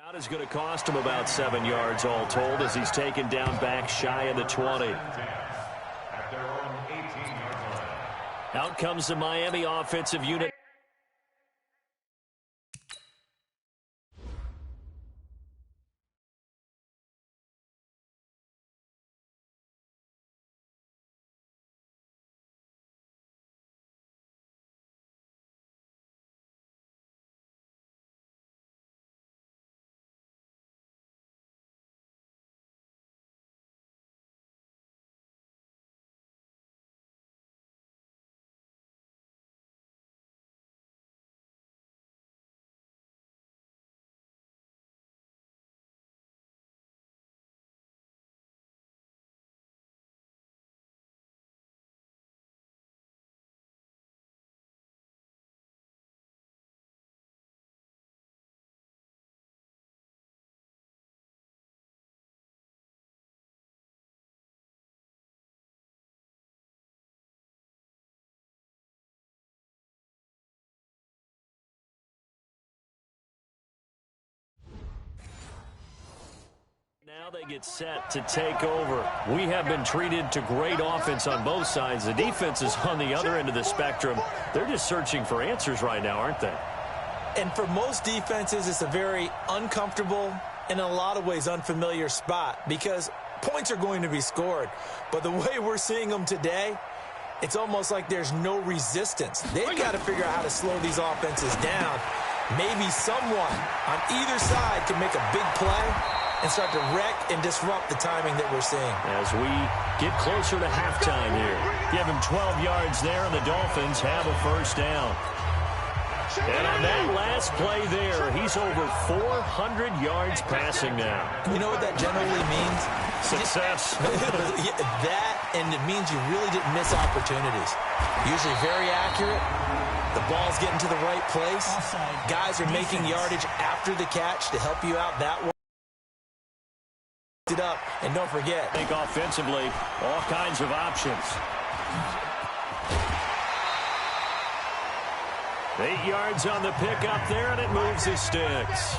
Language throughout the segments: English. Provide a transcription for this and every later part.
Out is going to cost him about 7 yards all told as he's taken down back shy of the 20. Out comes the Miami offensive unit. Now they get set to take over. We have been treated to great offense on both sides. The defense is on the other end of the spectrum. They're just searching for answers right now, aren't they? And for most defenses, it's a very uncomfortable and in a lot of ways unfamiliar spot because points are going to be scored. But the way we're seeing them today, it's almost like there's no resistance. They've got to figure out how to slow these offenses down. Maybe someone on either side can make a big play and start to wreck and disrupt the timing that we're seeing. As we get closer to halftime here. Give him 12 yards there, and the Dolphins have a first down. And on that last play there, he's over 400 yards passing now. You know what that generally means? Success. That, and it means you really didn't miss opportunities. Usually very accurate. The ball's getting to the right place. Guys are making yardage after the catch to help you out that way. It up, and don't forget. I think offensively, all kinds of options. 8 yards on the pickup there, and it moves his sticks.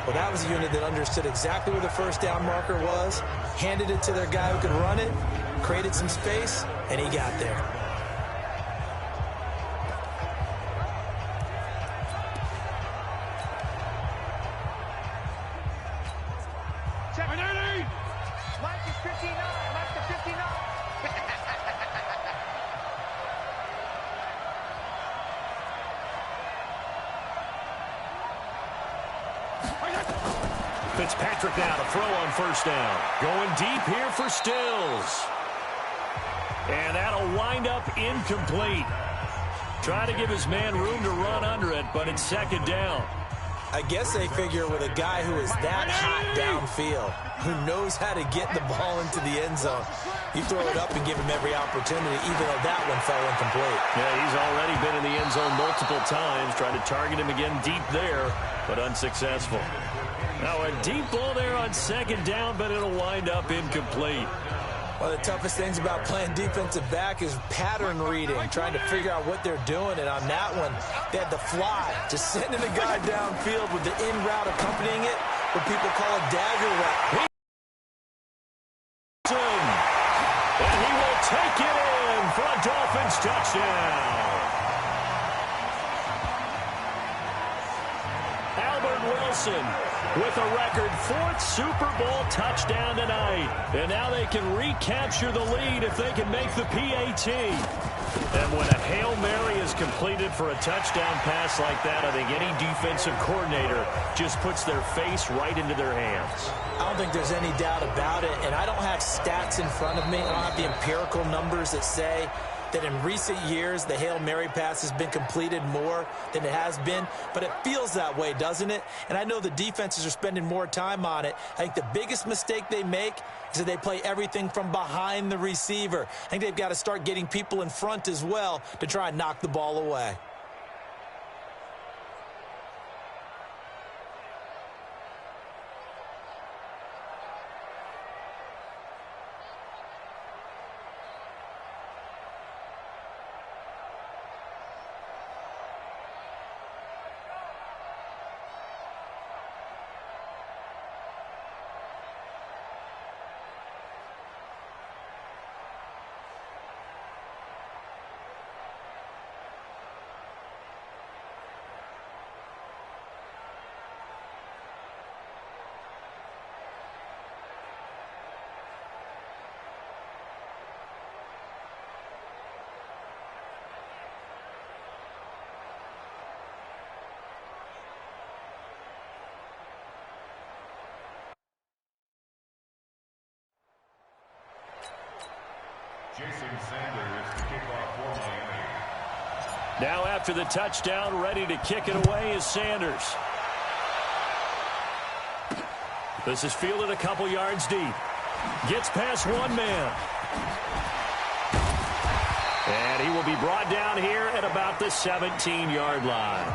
Well, that was a unit that understood exactly where the first down marker was, handed it to their guy who could run it, created some space, and he got there. Fitzpatrick now to throw on first down. Going deep here for Stills. And that'll wind up incomplete. Trying to give his man room to run under it, but it's second down. I guess they figure with a guy who is that hot downfield, who knows how to get the ball into the end zone, you throw it up and give him every opportunity, even though that one fell incomplete. Yeah, he's already been in the end zone multiple times, trying to target him again deep there, but unsuccessful. Now a deep ball there on second down, but it'll wind up incomplete. One of the toughest things about playing defensive back is pattern reading, trying to figure out what they're doing. And on that one, they had the fly, just sending a guy downfield with the in route accompanying it, what people call a dagger route. And he will take it in for a Dolphins touchdown. Albert Wilson with a record 4th Super Bowl touchdown tonight. And now they can recapture the lead if they can make the PAT. And when a Hail Mary is completed for a touchdown pass like that, I think any defensive coordinator just puts their face right into their hands. I don't think there's any doubt about it. And I don't have stats in front of me. I don't have the empirical numbers that say that in recent years the Hail Mary pass has been completed more than it has been, but it feels that way, doesn't it? And I know the defenses are spending more time on it. I think the biggest mistake they make is that they play everything from behind the receiver. I think they've got to start getting people in front as well to try and knock the ball away. Now after the touchdown, ready to kick it away is Sanders. This is fielded a couple yards deep. Gets past one man. And he will be brought down here at about the 17-yard line.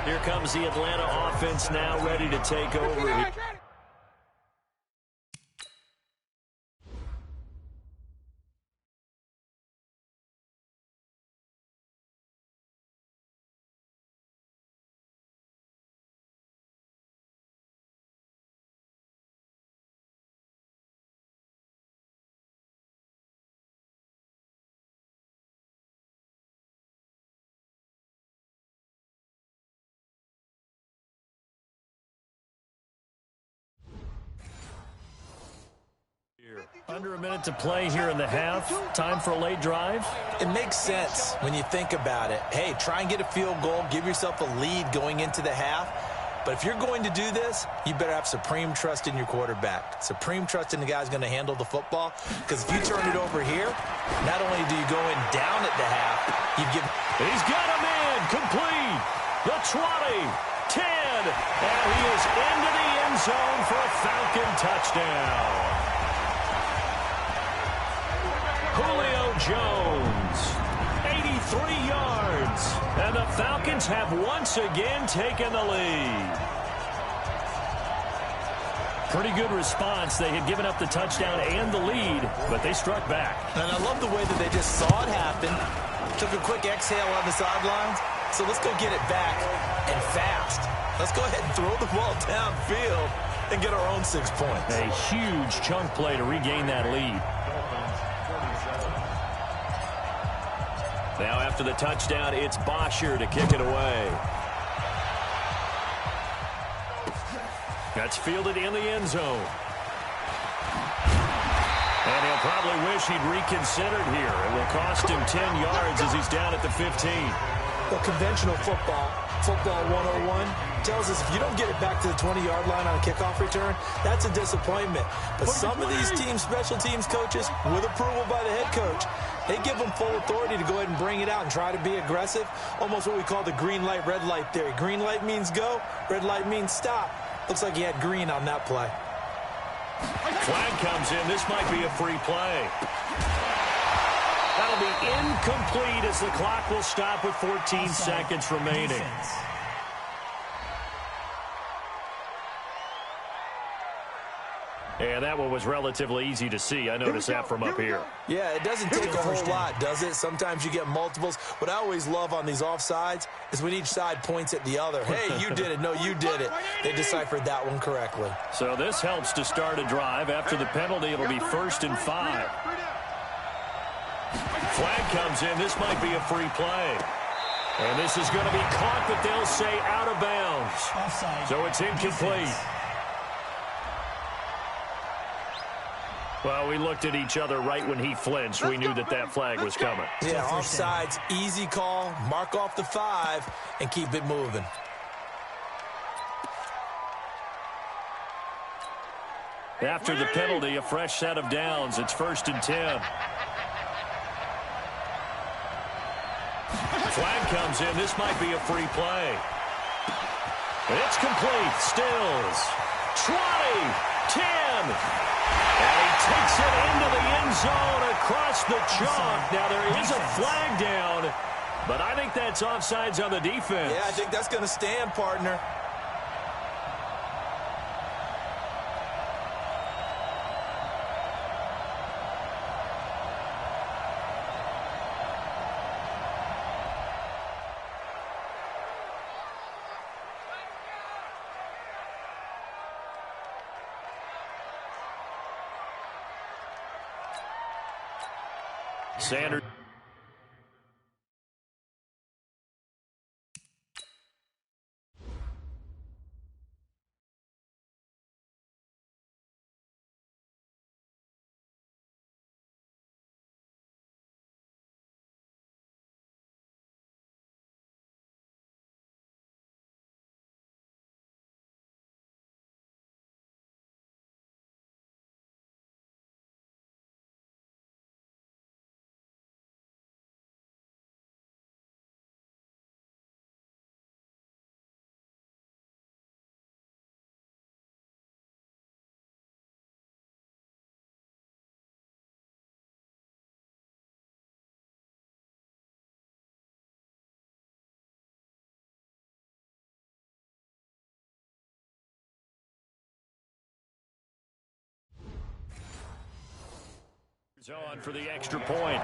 Here comes the Atlanta offense now ready to take over. Under a minute to play here in the half. Time for a late drive. It makes sense when you think about it. Hey, try and get a field goal. Give yourself a lead going into the half. But if you're going to do this, you better have supreme trust in your quarterback. Supreme trust in the guy's going to handle the football. Because if you turn it over here, not only do you go in down at the half, you give... He's got a man complete. The 20, 10, and he is into the end zone for a Falcon touchdown. Julio Jones, 83 yards, and the Falcons have once again taken the lead. Pretty good response. They had given up the touchdown and the lead, but they struck back. And I love the way that they just saw it happen, took a quick exhale on the sidelines, so let's go get it back and fast. Let's go ahead and throw the ball downfield and get our own 6 points. A huge chunk play to regain that lead. Now after the touchdown, it's Bosher to kick it away. That's fielded in the end zone. And he'll probably wish he'd reconsidered here. It will cost him 10 yards as he's down at the 15. Well, conventional football 101, tells us if you don't get it back to the 20-yard line on a kickoff return, that's a disappointment. But some of these teams, special teams coaches, with approval by the head coach, they give them full authority to go ahead and bring it out and try to be aggressive, almost what we call the green light, red light theory. Green light means go, red light means stop. Looks like he had green on that play. Flag comes in. This might be a free play. That'll be incomplete as the clock will stop with 14 seconds remaining. And that one was relatively easy to see. I noticed that from up here. Yeah, it doesn't take a whole lot, does it? Sometimes you get multiples. What I always love on these offsides is when each side points at the other. Hey, you did it. No, you did it. They deciphered that one correctly. So this helps to start a drive. After the penalty, it'll be 1st and 5. Flag comes in. This might be a free play. And this is going to be caught, but they'll say out of bounds. So it's incomplete. Well, we looked at each other right when he flinched. We knew that that flag was coming. Yeah, offsides, easy call, mark off the 5, and keep it moving. After the penalty, a fresh set of downs. It's 1st and 10. Flag comes in. This might be a free play. It's complete. Stills. 20, 10. And he takes it into the end zone across the chalk. Now, there is a flag down, but I think that's offsides on the defense. Yeah, I think that's going to stand, partner. Sanders. On for the extra point.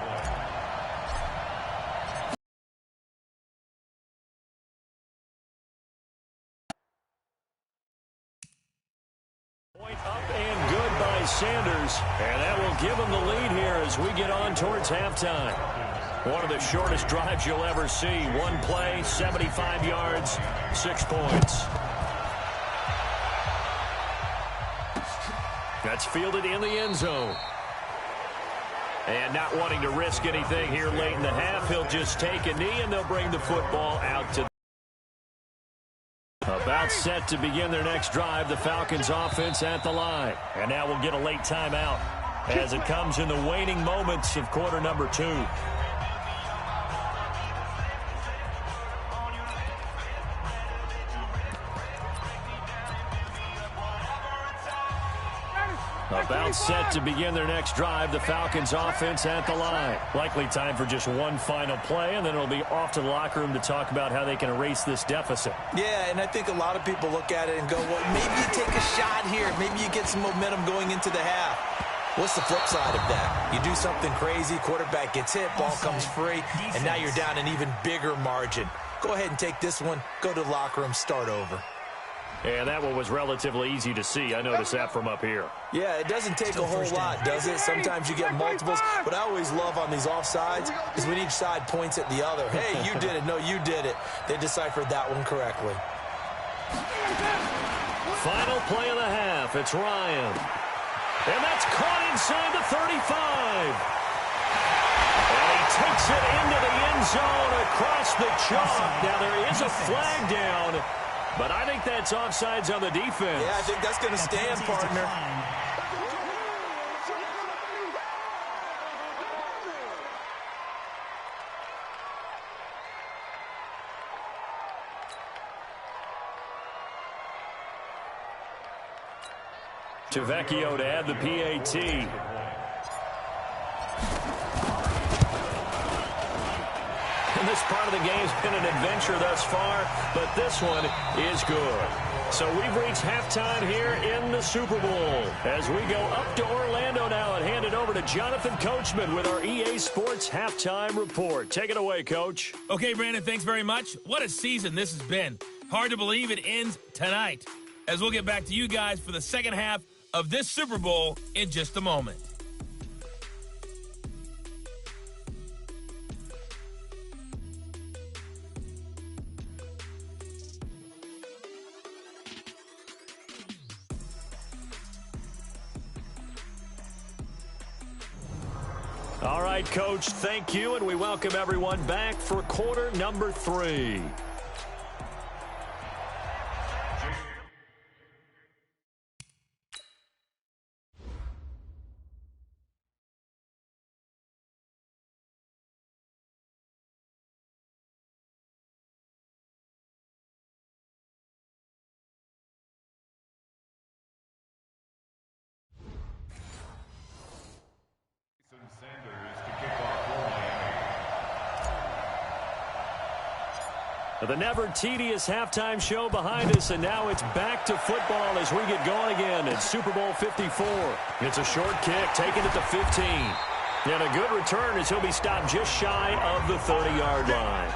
Point up and good by Sanders. And that will give him the lead here as we get on towards halftime. One of the shortest drives you'll ever see. One play, 75 yards, 6 points. That's fielded in the end zone. And not wanting to risk anything here late in the half, he'll just take a knee and they'll bring the football out to about set to begin their next drive. The Falcons offense at the line. And now we'll get a late timeout as it comes in the waning moments of quarter number 2. About set to begin their next drive. The Falcons offense at the line. Likely time for just one final play, and then it'll be off to the locker room to talk about how they can erase this deficit. Yeah, and I think a lot of people look at it and go, well, maybe you take a shot here. Maybe you get some momentum going into the half. What's the flip side of that? You do something crazy, quarterback gets hit, ball comes free, and now you're down an even bigger margin. Go ahead and take this one, go to the locker room, start over. And that one was relatively easy to see. I noticed that from up here. Yeah, it doesn't take a whole lot, does it? Sometimes you get multiples. What I always love on these offsides is when each side points at the other. Hey, you did it. No, you did it. They deciphered that one correctly. Final play of the half. It's Ryan. And that's caught inside the 35. And he takes it into the end zone across the chalk. Now there is a flag down. But I think that's offsides on the defense. Yeah, I think that's going to stand, partner. Vecchio to add the PAT. And this part of the game's been an adventure thus far, but this one is good. So we've reached halftime here in the Super Bowl as we go up to Orlando now and hand it over to Jonathan Coachman with our EA Sports Halftime Report. Take it away, Coach. Okay, Brandon, thanks very much. What a season this has been. Hard to believe it ends tonight, as we'll get back to you guys for the second half of this Super Bowl in just a moment. All right, Coach, thank you, and we welcome everyone back for quarter number 3. The never-tedious halftime show behind us, and now it's back to football as we get going again at Super Bowl 54. It's a short kick, taken at the 15. And a good return as he'll be stopped just shy of the 30-yard line.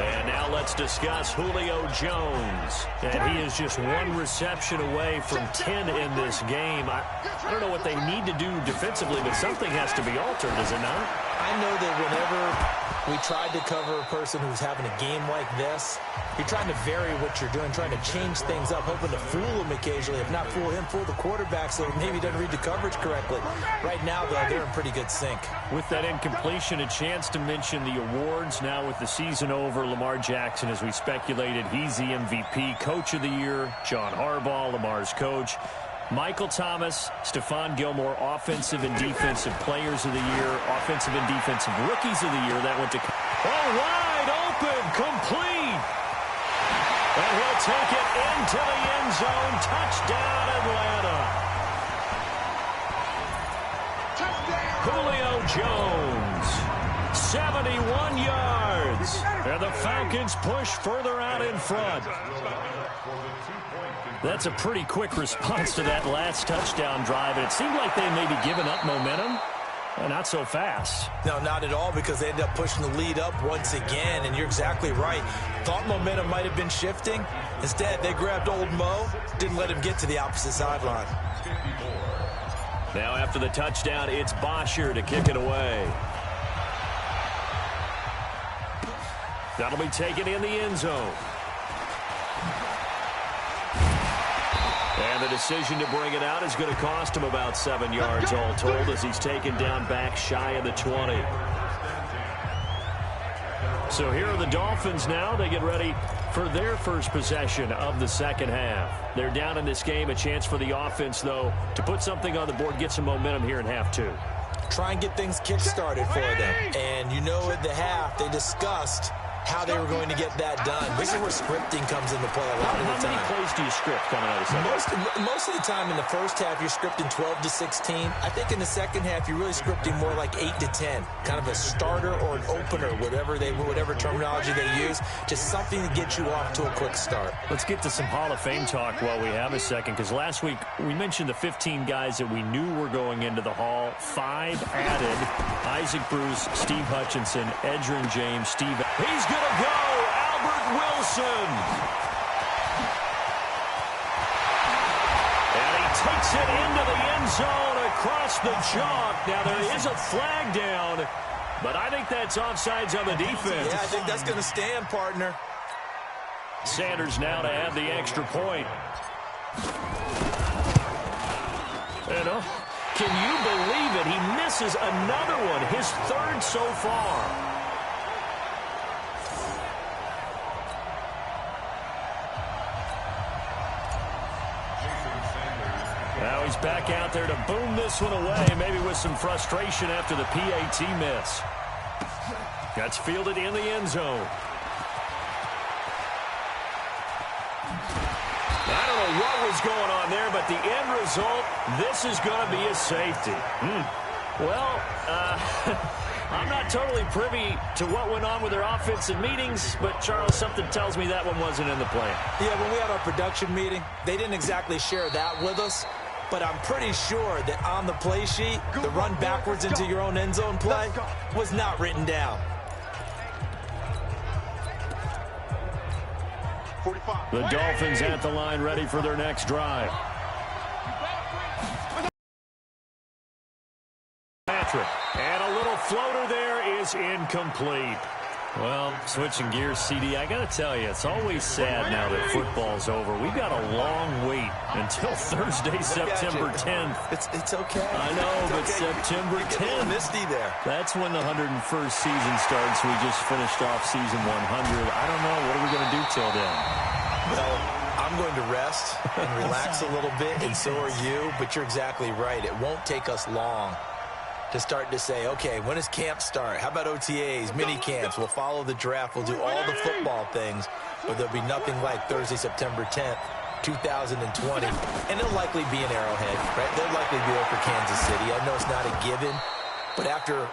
And now let's discuss Julio Jones. And he is just one reception away from 10 in this game. I don't know what they need to do defensively, but something has to be altered, is it not? I know that whenever we tried to cover a person who's having a game like this, you're trying to vary what you're doing, trying to change things up, hoping to fool him occasionally. If not fool him, fool the quarterback so maybe he doesn't read the coverage correctly. Right now, though, they're in pretty good sync. With that incompletion, a chance to mention the awards. Now with the season over, Lamar Jackson, as we speculated, he's the MVP, Coach of the Year. John Harbaugh, Lamar's coach. Michael Thomas, Stephon Gilmore, Offensive and Defensive Players of the Year, Offensive and Defensive Rookies of the Year. That went to wide open, complete. And he'll take it into the end zone. Touchdown, Atlanta. Julio Jones 71 yards. And the Falcons push further out in front. That's a pretty quick response to that last touchdown drive. And it seemed like they may be giving up momentum. Not so fast. No, not at all, because they ended up pushing the lead up once again, and you're exactly right. Thought momentum might have been shifting. Instead, they grabbed old Mo, didn't let him get to the opposite sideline. Now after the touchdown, it's Bosher to kick it away. That'll be taken in the end zone. And the decision to bring it out is going to cost him about 7 yards all told, as he's taken down back shy of the 20. So here are the Dolphins now. They get ready for their first possession of the second half. They're down in this game. A chance for the offense, though, to put something on the board, get some momentum here in half two. Try and get things kick-started for them. And you know, at the half, they discussed how they were going to get that done. This is where scripting comes into play a lot of the time. How many plays do you script coming out of second? Most of the time in the first half, you're scripting 12 to 16. I think in the second half, you're really scripting more like 8 to 10. Kind of a starter or an opener, whatever terminology they use. Just something to get you off to a quick start. Let's get to some Hall of Fame talk while we have a second, because last week we mentioned the 15 guys that we knew were going into the Hall. 5 added: Isaac Bruce, Steve Hutchinson, Edgerrin James, Steve. He's going to go, Albert Wilson. And he takes it into the end zone across the chalk. Now there is a flag down, but I think that's offsides on the defense. Yeah, I think that's going to stand, partner. Sanders now to add the extra point. And can you believe it? He misses another one, his third so far. Now he's back out there to boom this one away, maybe with some frustration after the PAT miss. That's fielded in the end zone. I don't know what was going on there, but the end result, this is going to be a safety. Well, I'm not totally privy to what went on with their offensive meetings, but, Charles, something tells me that one wasn't in the plan. Yeah, when we had our production meeting, they didn't exactly share that with us, but I'm pretty sure that on the play sheet, the run backwards into your own end zone play was not written down. The Dolphins at the line, ready for their next drive. Patrick, and a little floater there is incomplete. Well, switching gears, CD, I got to tell you, it's always sad now that football's over. We've got a long wait until Thursday, September 10th. It's okay. I know, but September 10th. Misty there. That's when the 101st season starts. We just finished off season 100. I don't know. What are we going to do till then? Well, I'm going to rest and relax a little bit, and so are you. But you're exactly right. It won't take us long to start to say, okay, when does camp start? How about OTAs, mini camps? We'll follow the draft. We'll do all the football things, but there'll be nothing like Thursday, September 10th, 2020. And it'll likely be in Arrowhead, right? They'll likely be there for Kansas City. I know it's not a given, but after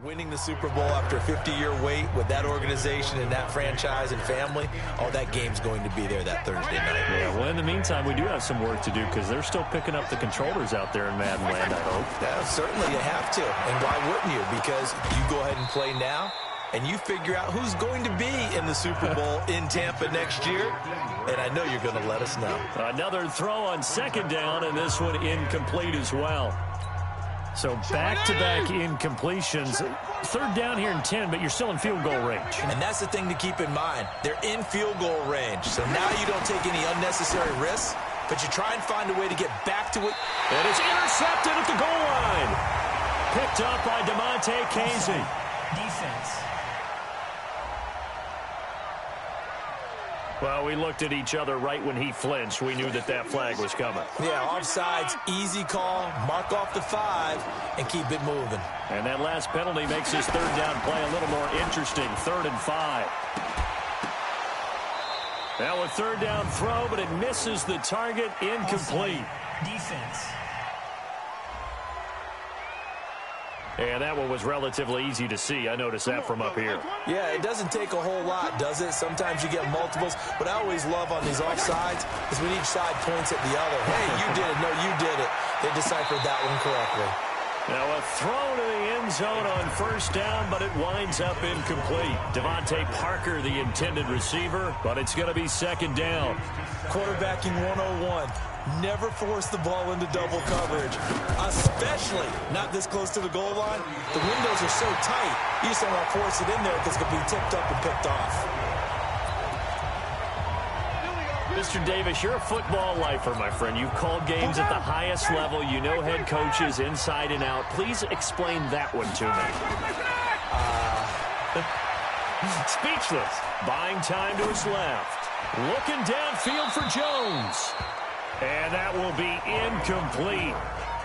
winning the Super Bowl after a 50-year wait with that organization and that franchise and family, that game's going to be there that Thursday night. Yeah, well, in the meantime, we do have some work to do because they're still picking up the controllers out there in Madden land, I hope. Yeah, certainly you have to. And why wouldn't you? Because you go ahead and play now, and you figure out who's going to be in the Super Bowl in Tampa next year. And I know you're going to let us know. Another throw on second down, and this one incomplete as well. So back-to-back incompletions. Third down here and 10, but you're still in field goal range. And that's the thing to keep in mind. They're in field goal range. So now you don't take any unnecessary risks, but you try and find a way to get back to it. And it's intercepted at the goal line. Picked up by DeMonte Casey. Defense. Well, we looked at each other right when he flinched. We knew that flag was coming. Yeah, offsides, easy call, mark off the 5, and keep it moving. And that last penalty makes his third down play a little more interesting. 3rd and 5. Now a third down throw, but it misses the target, incomplete. Defense. And that one was relatively easy to see. I noticed that from up here. Yeah, it doesn't take a whole lot, does it? Sometimes you get multiples. What I always love on these offsides is when each side points at the other. Hey, you did it. No, you did it. They deciphered that one correctly. Now a throw to the end zone on first down, but it winds up incomplete. Devontae Parker, the intended receiver, but it's going to be second down. Quarterbacking 101. Never force the ball into double coverage, especially not this close to the goal line. The windows are so tight, you just don't want to force it in there because it could be tipped up and picked off. Mr. Davis, you're a football lifer, my friend. You've called games at the highest level. You know head coaches inside and out. Please explain that one to me. Speechless. Buying time to his left. Looking downfield for Jones. And that will be incomplete.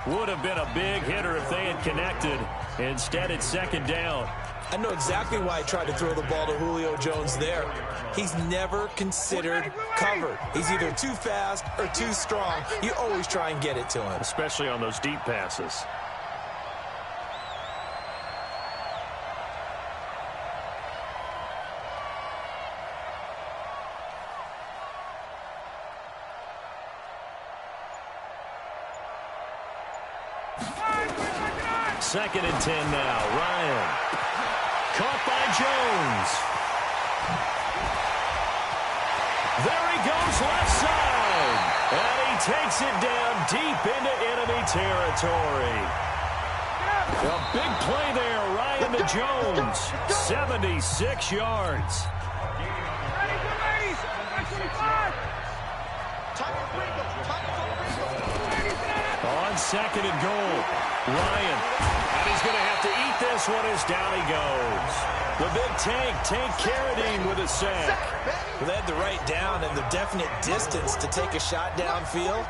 Would have been a big hitter if they had connected. Instead, it's second down. I know exactly why I tried to throw the ball to Julio Jones there. He's never considered covered. He's either too fast or too strong. You always try and get it to him. Especially on those deep passes. Second and 10 now. Ryan. Caught by Jones. There he goes left side. And he takes it down deep into enemy territory. A big play there. Ryan to Jones. 76 yards. On second and goal. Ryan. And he's going to have to eat this one as down he goes. The big Tank Carradine with a sack. Well, they had the right down and the definite distance to take a shot downfield,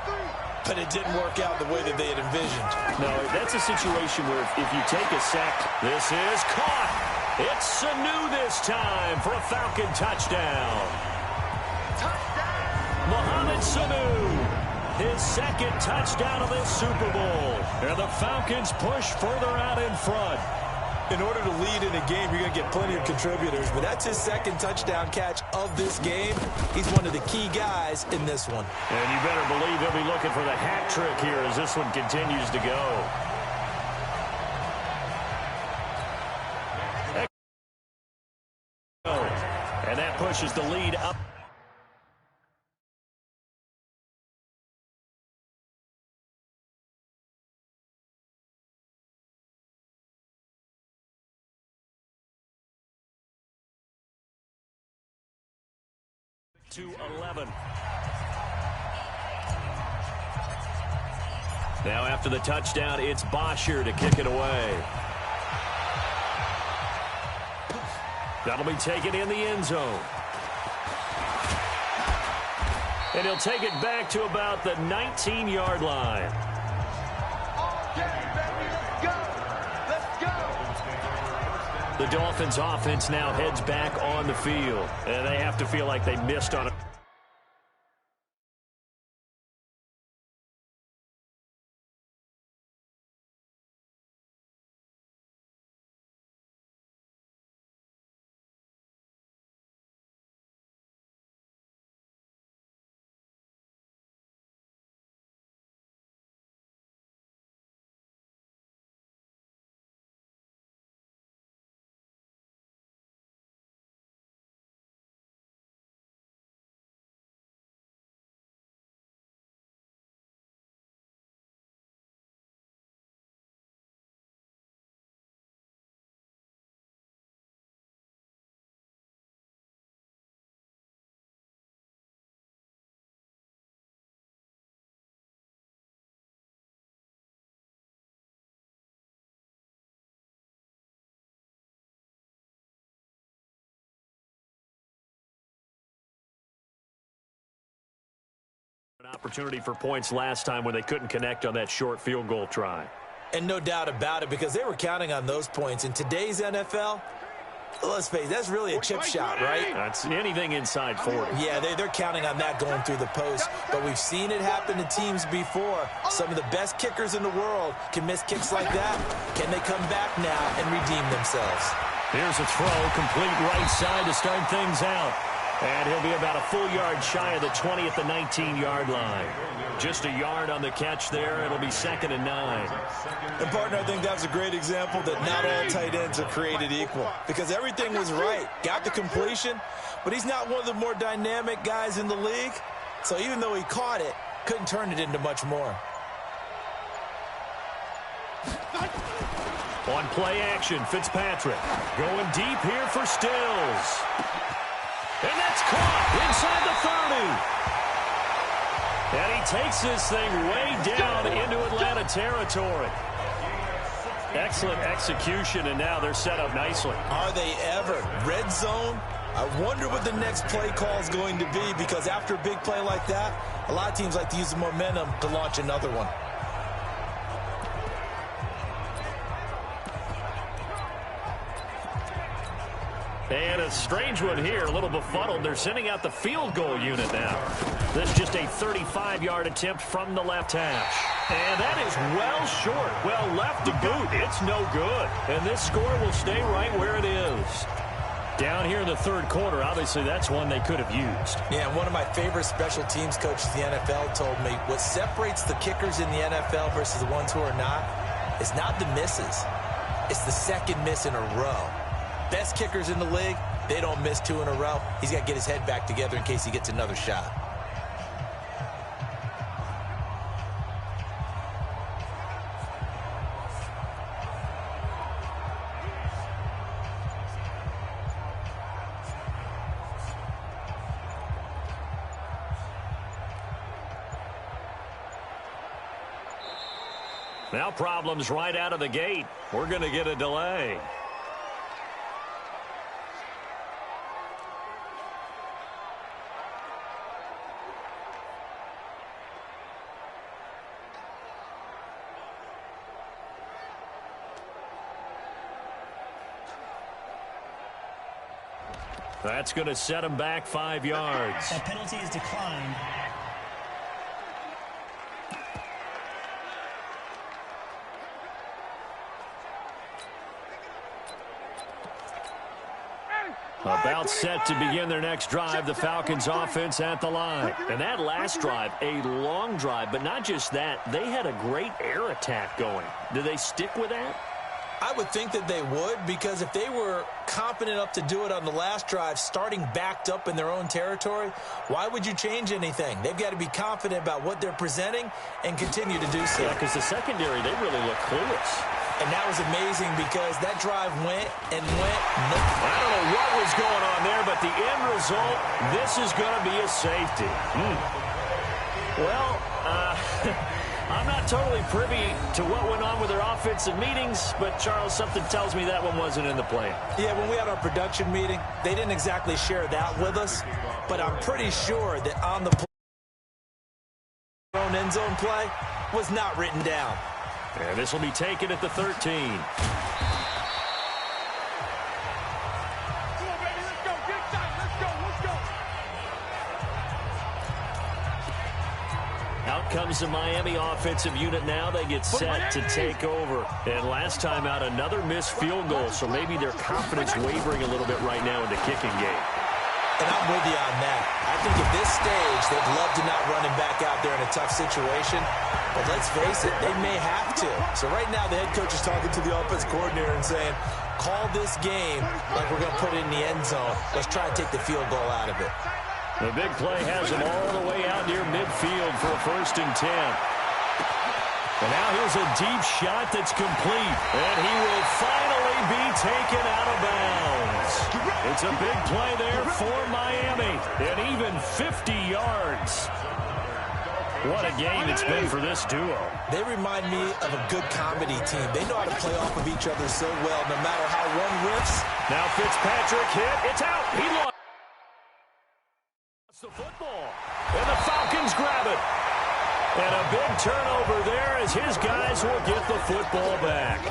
but it didn't work out the way that they had envisioned. No, that's a situation where if you take a sack, this is caught. It's Sanu this time for a Falcon touchdown. Mohamed Sanu. His second touchdown of this Super Bowl. And the Falcons push further out in front. In order to lead in a game, you're going to get plenty of contributors, but that's his second touchdown catch of this game. He's one of the key guys in this one. And you better believe he'll be looking for the hat trick here as this one continues to go. And that pushes the lead up. To 11. Now after the touchdown, it's Bosher to kick it away. That'll be taken in the end zone. And he'll take it back to about the 19-yard line. The Dolphins offense now heads back on the field, and they have to feel like they missed on it. An opportunity for points last time when they couldn't connect on that short field goal try. And no doubt about it, because they were counting on those points. In today's NFL, Let's face it, that's really a chip shot, right? That's anything inside 40. Yeah, they're counting on that going through the post. But we've seen it happen to teams before. Some of the best kickers in the world can miss kicks like that. Can they come back now and redeem themselves? Here's a throw, complete right side to start things out. And he'll be about a full yard shy of the 20 at the 19-yard line. Just a yard on the catch there. It'll be 2nd and 9. And, partner, I think that was a great example that not all tight ends are created equal. Because everything was right. Got the completion, but he's not one of the more dynamic guys in the league. So even though he caught it, couldn't turn it into much more. On play action, Fitzpatrick going deep here for Stills. And that's caught inside the 30. And he takes this thing way down into Atlanta territory. Excellent execution, and now they're set up nicely. Are they ever? Red zone? I wonder what the next play call is going to be, because after a big play like that, a lot of teams like to use the momentum to launch another one. And a strange one here, a little befuddled. They're sending out the field goal unit now. This is just a 35-yard attempt from the left hash. And that is well short. Well left to boot. It's no good. And this score will stay right where it is. Down here in the third quarter, obviously that's one they could have used. Yeah, and one of my favorite special teams coaches in the NFL told me what separates the kickers in the NFL versus the ones who are not is not the misses. It's the second miss in a row. Best kickers in the league, they don't miss 2 in a row. He's got to get his head back together in case he gets another shot. Now problems right out of the gate. We're going to get a delay. That's going to set him back 5 yards. That penalty is declined. About set to begin their next drive, the Falcons offense at the line. And that last drive, a long drive, but not just that, they had a great air attack going. Do they stick with that? I would think that they would, because if they were confident enough to do it on the last drive, starting backed up in their own territory, why would you change anything? They've got to be confident about what they're presenting and continue to do so. Yeah, because the secondary, they really look clueless. And that was amazing because that drive went and went. I don't know what was going on there, but the end result, this is going to be a safety. Well, I'm not totally privy to what went on with their offensive meetings, but, Charles, something tells me that one wasn't in the plan. Yeah, when we had our production meeting, they didn't exactly share that with us, but I'm pretty sure that on the own end zone play was not written down. And this will be taken at the 13. Out comes the Miami offensive unit now. They get set to take over. And last time out, another missed field goal, so maybe their confidence wavering a little bit right now in the kicking game. And I'm with you on that. I think at this stage, they'd love to not run him back out there in a tough situation. But let's face it, they may have to. So right now, the head coach is talking to the offense coordinator and saying, call this game like we're going to put it in the end zone. Let's try and take the field goal out of it. The big play has him all the way out near midfield for a 1st and 10. And now here's a deep shot that's complete. And he will finally be taken out of bounds. It's a big play there for Miami. And even 50 yards. What a game it's been for this duo. They remind me of a good comedy team. They know how to play off of each other so well, no matter how one riffs. Now Fitzpatrick hit. It's out. He lost the football. And the Falcons grab it. And a big turnover there as his guys will get the football back.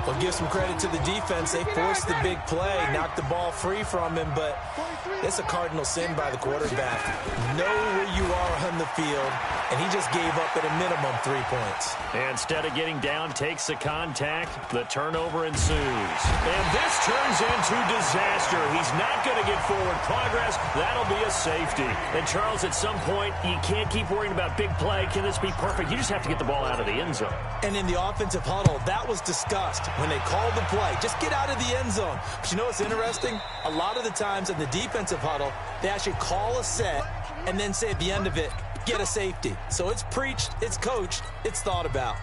Well, give some credit to the defense. They forced the big play, knocked the ball free from him, but it's a cardinal sin by the quarterback. Know where you are on the field, and he just gave up at a minimum 3 points. And instead of getting down, takes the contact. The turnover ensues. And this turns into disaster. He's not going to get forward progress. That'll be a safety. And, Charles, at some point, you can't keep worrying about big play. Can this be perfect? You just have to get the ball out of the end zone. And in the offensive huddle, that was discussed when they called the play. Just get out of the end zone. But you know what's interesting? A lot of the times in the defensive huddle, they actually call a set and then say at the end of it, get a safety. So it's preached, it's coached, it's thought about.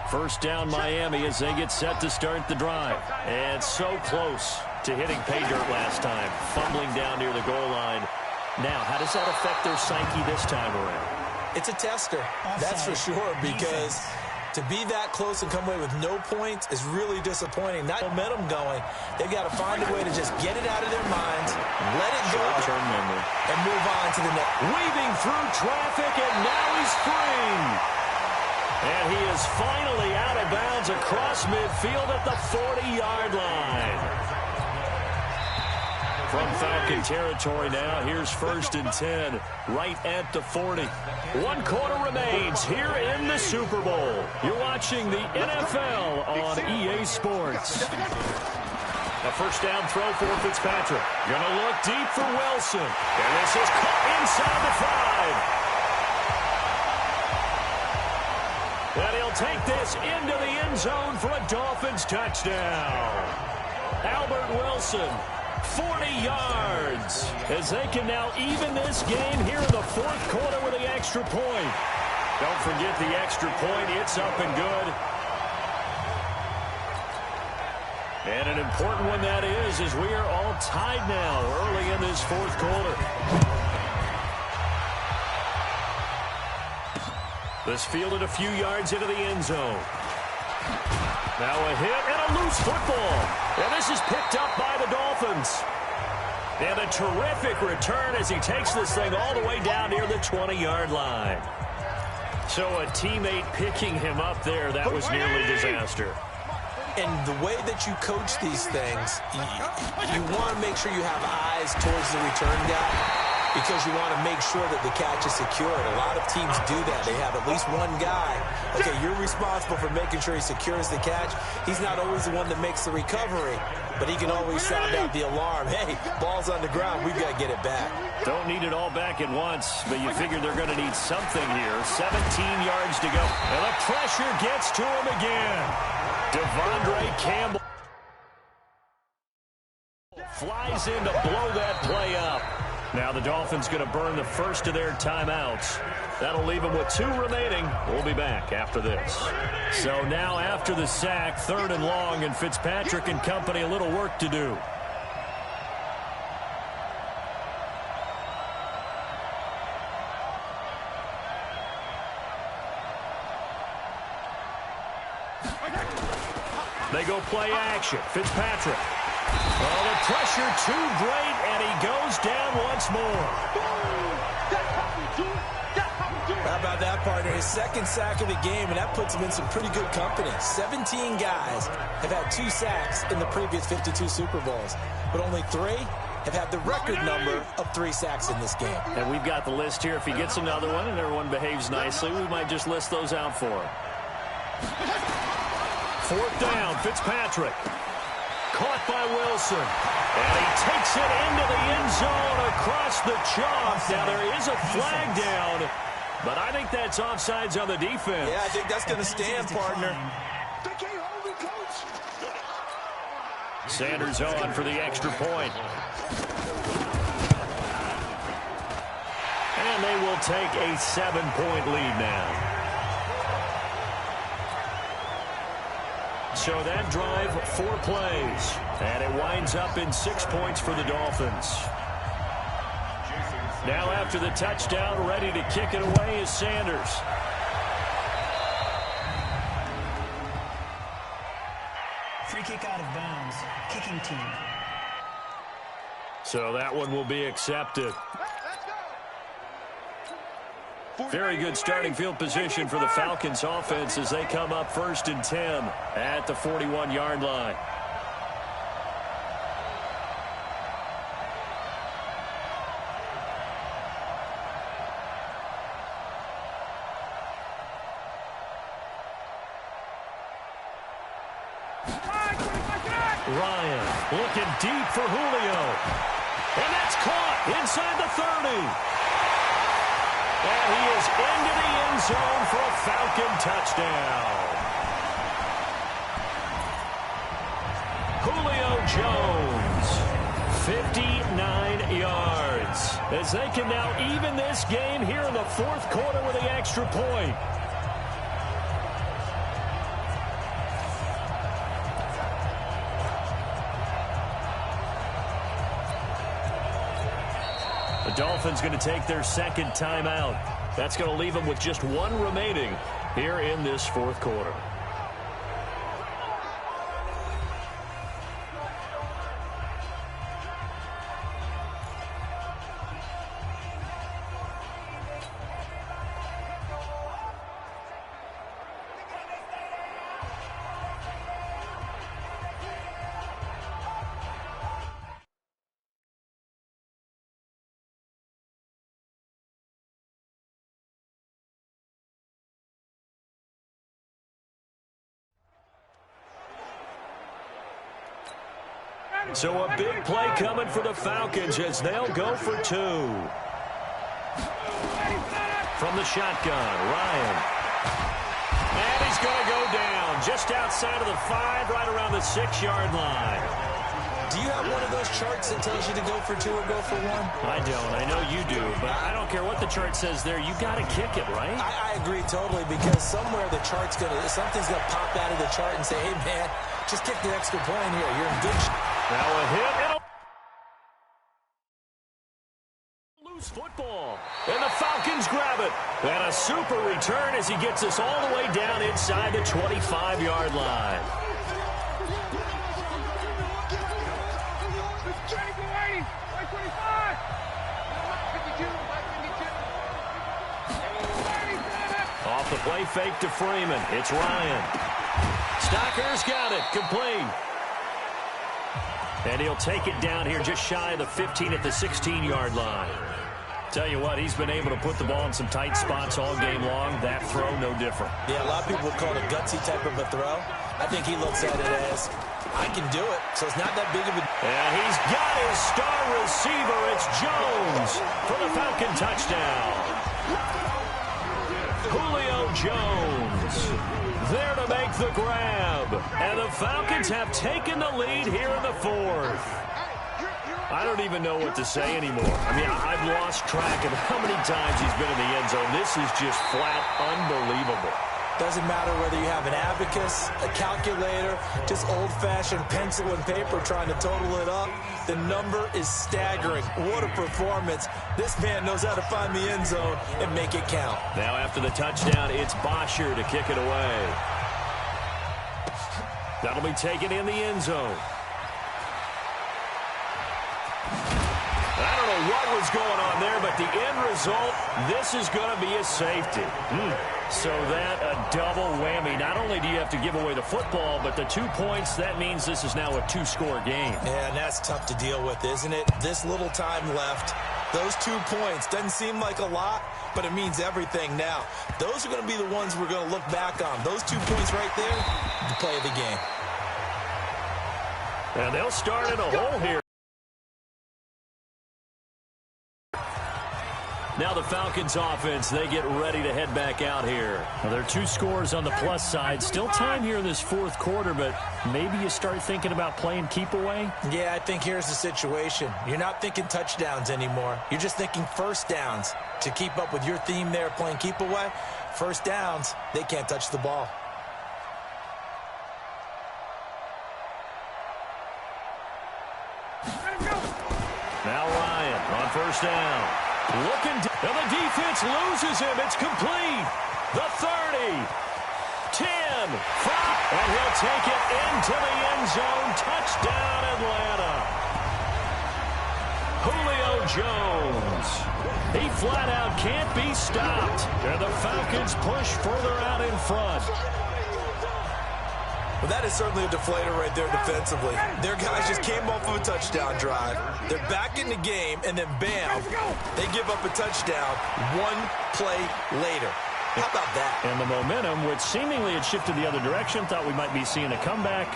First down Miami as they get set to start the drive. And so close to hitting pay dirt last time. Fumbling down near the goal line. Now, how does that affect their psyche this time around? It's a tester, that's for sure, because to be that close and come away with no points is really disappointing. Not momentum going. They've got to find a way to just get it out of their minds, let it go, and move on to the next. Weaving through traffic, and now he's free. And he is finally out of bounds across midfield at the 40-yard line. From Falcon territory now, here's 1st and 10, right at the 40. 1 quarter remains here in the Super Bowl. You're watching the NFL on EA Sports. A first down throw for Fitzpatrick. Gonna look deep for Wilson. And this is caught inside the 5. And he'll take this into the end zone for a Dolphins touchdown. Albert Wilson, 40 yards, as they can now even this game here in the 4th quarter with the extra point. Don't forget the extra point. It's up and good. And an important one that is, as we are all tied now early in this 4th quarter. This fielded a few yards into the end zone. Now a hit and a loose football. And this is picked up by the Dolphins. And a terrific return as he takes this thing all the way down near the 20-yard line. So a teammate picking him up there, that was nearly disaster. And the way that you coach these things, you want to make sure you have eyes towards the return guy, because you want to make sure that the catch is secured. A lot of teams do that. They have at least one guy. Okay, you're responsible for making sure he secures the catch. He's not always the one that makes the recovery, but he can always sound out the alarm. Hey, ball's on the ground. We've got to get it back. Don't need it all back at once, but you figure they're going to need something here. 17 yards to go. And the pressure gets to him again. Devondre Campbell flies in to blow that play up. Now the Dolphins going to burn the first of their timeouts. That'll leave them with 2 remaining. We'll be back after this. So now after the sack, 3rd and long, and Fitzpatrick and company a little work to do. They go play action. Fitzpatrick. Oh, the pressure too great, and he goes down once more. How about that, partner? His 2nd sack of the game, and that puts him in some pretty good company. 17 guys have had 2 sacks in the previous 52 Super Bowls, but only 3 have had the record number of 3 sacks in this game. And we've got the list here. If he gets another one and everyone behaves nicely, we might just list those out for him. 4th down, Fitzpatrick. Caught by Wilson. And he takes it into the end zone across the chalk. Now there is a flag down, but I think that's offsides on the defense. Yeah, I think that's going to stand, partner. Sanders on for the extra point. And they will take a 7-point lead now. So that drive, 4 plays, and it winds up in 6 points for the Dolphins. Now after the touchdown, ready to kick it away is Sanders. Free kick out of bounds, kicking team. So that one will be accepted. Very good starting field position for the Falcons offense as they come up 1st and 10 at the 41-yard line. Ryan looking deep for Julio. And that's caught inside the 30. And he is into the end zone for a Falcon touchdown. Julio Jones, 59 yards. As they can now even this game here in the 4th quarter with the extra point. The Dolphins going to take their 2nd timeout. That's going to leave them with just 1 remaining here in this 4th quarter. So a big play coming for the Falcons as they'll go for 2. From the shotgun, Ryan. And he's going to go down just outside of the 5, right around the 6-yard line. Do you have one of those charts that tells you to go for 2 or go for 1? I don't. I know you do, but I don't care what the chart says there. You got to kick it, right? I agree totally, because somewhere the chart's something's going to pop out of the chart and say, hey, man, just kick the extra point here. You're in good shape. Now a hit. It'll lose football. And the Falcons grab it. And a super return as he gets us all the way down inside the 25-yard line. Off the play fake to Freeman. It's Ryan. Stocker's got it. Complete. And he'll take it down here just shy of the 15 at the 16-yard line. Tell you what, he's been able to put the ball in some tight spots all game long. That throw, no different. Yeah, a lot of people would call it a gutsy type of a throw. I think he looks at it as, I can do it, so it's not that big of a... And he's got his star receiver. It's Jones for the Falcon touchdown. Julio Jones there to make the grab. And the Falcons have taken the lead here in the 4th. I don't even know what to say anymore. I mean, I've lost track of how many times he's been in the end zone. This is just flat unbelievable. Doesn't matter whether you have an abacus, a calculator, just old-fashioned pencil and paper trying to total it up. The number is staggering. What a performance. This man knows how to find the end zone and make it count. Now after the touchdown, it's Bosher to kick it away. That'll be taken in the end zone. I don't know what was going on there, but the end result, this is going to be a safety. So that a double whammy. Not only do you have to give away the football, but the 2 points, that means this is now a 2-score game. Yeah, and that's tough to deal with, isn't it? This little time left. Those 2 points doesn't seem like a lot, but it means everything now. Those are going to be the ones we're going to look back on. Those 2 points right there, the play of the game. And they'll start in a hole here. Now the Falcons offense, they get ready to head back out here. Well, there are 2 scores on the plus side. Still time here in this 4th quarter, but maybe you start thinking about playing keep away? Yeah, I think here's the situation. You're not thinking touchdowns anymore. You're just thinking first downs. To keep up with your theme there, playing keep away, first downs, they can't touch the ball. Now Ryan on first down. Looking, and the defense loses him. It's complete. The 30, 10, 5, and he'll take it into the end zone. Touchdown, Atlanta. Julio Jones. He flat out can't be stopped. And the Falcons push further out in front. Well, that is certainly a deflator right there defensively. Their guys just came off of a touchdown drive. They're back in the game, and then bam, they give up a touchdown one play later. How about that? And the momentum, which seemingly had shifted the other direction, thought we might be seeing a comeback.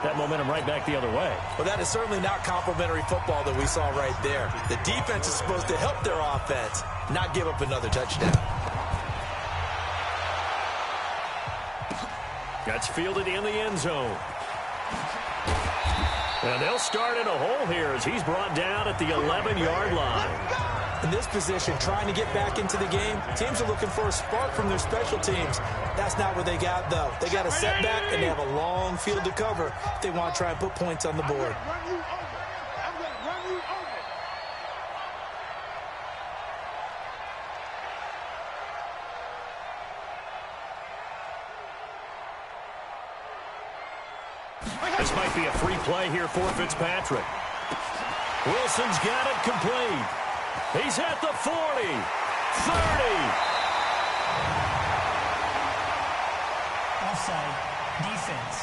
That momentum right back the other way. Well, that is certainly not complimentary football that we saw right there. The defense is supposed to help their offense, not give up another touchdown. That's fielded in the end zone. And they'll start in a hole here as he's brought down at the 11-yard line. In this position, trying to get back into the game, teams are looking for a spark from their special teams. That's not what they got, though. They got a setback, and they have a long field to cover if they want to try and put points on the board. This might be a free play here for Fitzpatrick. Wilson's got it complete. He's at the 40, 30. Offside. Defense.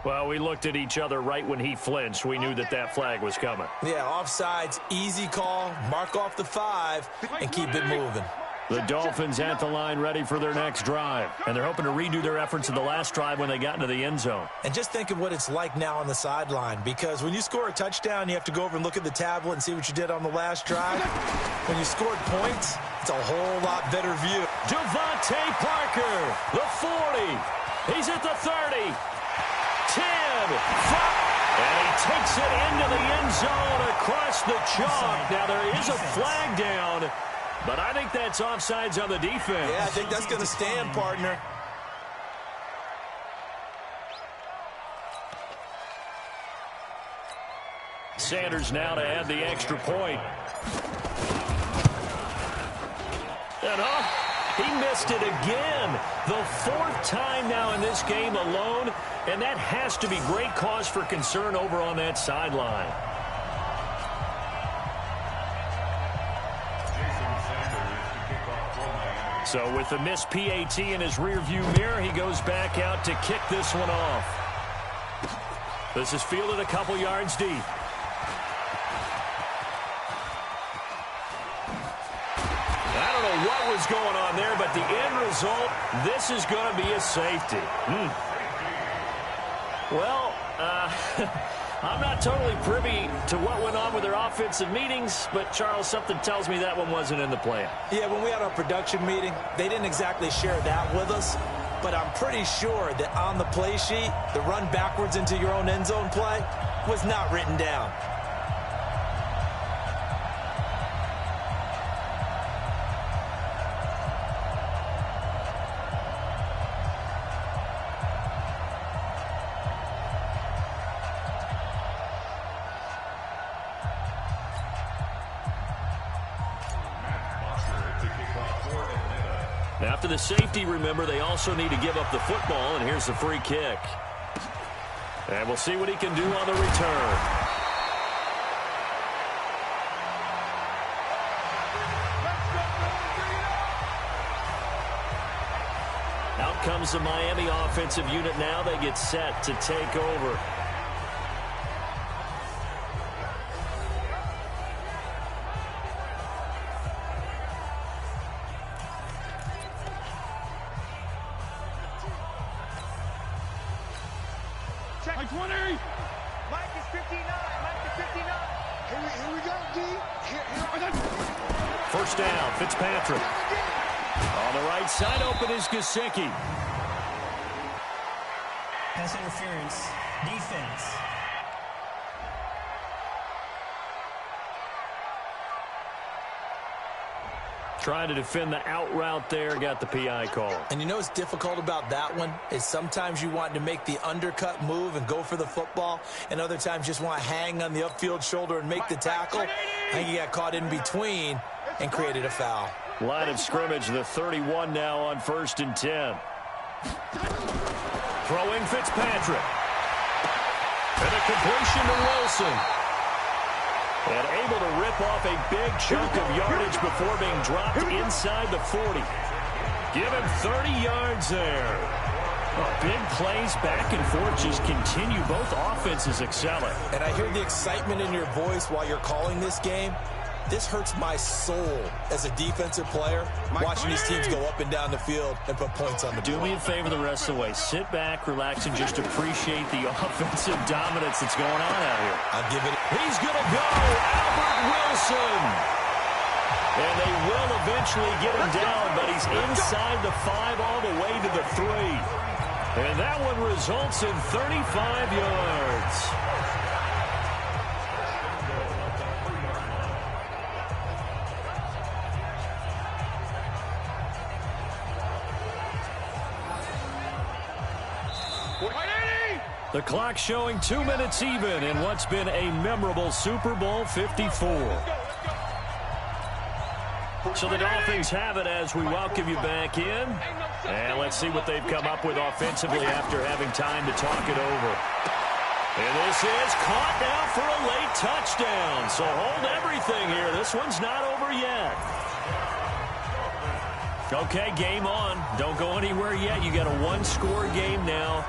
Well, we looked at each other right when he flinched. We knew that that flag was coming. Yeah, offsides, easy call, mark off the 5, and keep it moving. The Dolphins at the line ready for their next drive. And they're hoping to redo their efforts in the last drive when they got into the end zone. And just think of what it's like now on the sideline, because when you score a touchdown, you have to go over and look at the tablet and see what you did on the last drive. When you scored points, it's a whole lot better view. Devontae Parker, the 40. He's at the 30. 10, 5, and he takes it into the end zone across the chalk. Now, there is a flag down, but I think that's offsides on the defense. Yeah, I think that's going to stand, partner. Sanders now to add the extra point. And he missed it again. The 4th time now in this game alone, and that has to be great cause for concern over on that sideline. So with the missed PAT in his rearview mirror, he goes back out to kick this one off. This is fielded a couple yards deep. I don't know what was going on there, but the end result, this is going to be a safety. Well, I'm not totally privy to what went on with their offensive meetings, but, Charles, something tells me that one wasn't in the plan. Yeah, when we had our production meeting, they didn't exactly share that with us, but I'm pretty sure that on the play sheet, the run backwards into your own end zone play was not written down. After the safety, remember, they also need to give up the football, and here's the free kick. And we'll see what he can do on the return. Out comes the Miami offensive unit now. They get set to take over. First down, Fitzpatrick. On the right side, open is Gesicki. Pass interference. Defense. Trying to defend the out route there, got the PI call. And you know what's difficult about that one is sometimes you want to make the undercut move and go for the football, and other times just want to hang on the upfield shoulder and make the tackle. I think he got caught in between, and created a foul. Line of scrimmage, the 31 now on 1st and 10. Throwing Fitzpatrick. And a completion to Wilson. And able to rip off a big chunk of yardage before being dropped inside the 40. Give him 30 yards there. Oh, big plays back and forth just continue. Both offenses excelling. And I hear the excitement in your voice while you're calling this game. This hurts my soul as a defensive player, watching these teams go up and down the field and put points on the board. Do me a favor the rest of the way. Sit back, relax, and just appreciate the offensive dominance that's going on out here. I'll give it. He's going to go. Albert Wilson. And they will eventually get him down, but he's inside the 5 all the way to the 3. And that one results in 35 yards. The clock showing 2 minutes even in what's been a memorable Super Bowl 54. So the Dolphins have it as we welcome you back in. And let's see what they've come up with offensively after having time to talk it over. And this is caught now for a late touchdown. So hold everything here. This one's not over yet. Okay, game on. Don't go anywhere yet. You got a one-score game now.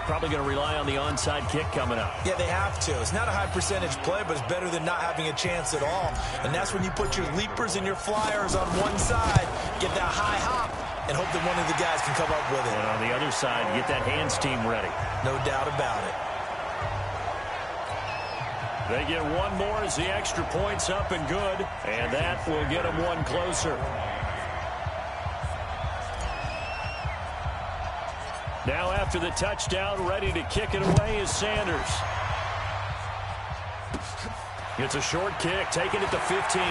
Probably going to rely on the onside kick coming up. Yeah, they have to. It's not a high percentage play, but it's better than not having a chance at all. And that's when you put your leapers and your flyers on one side, get that high hop, and hope that one of the guys can come up with it. And on the other side, get that hands team ready. No doubt about it. They get one more as the extra point's up and good, and that will get them one closer. Now after the touchdown, ready to kick it away is Sanders. It's a short kick, taking it to 15.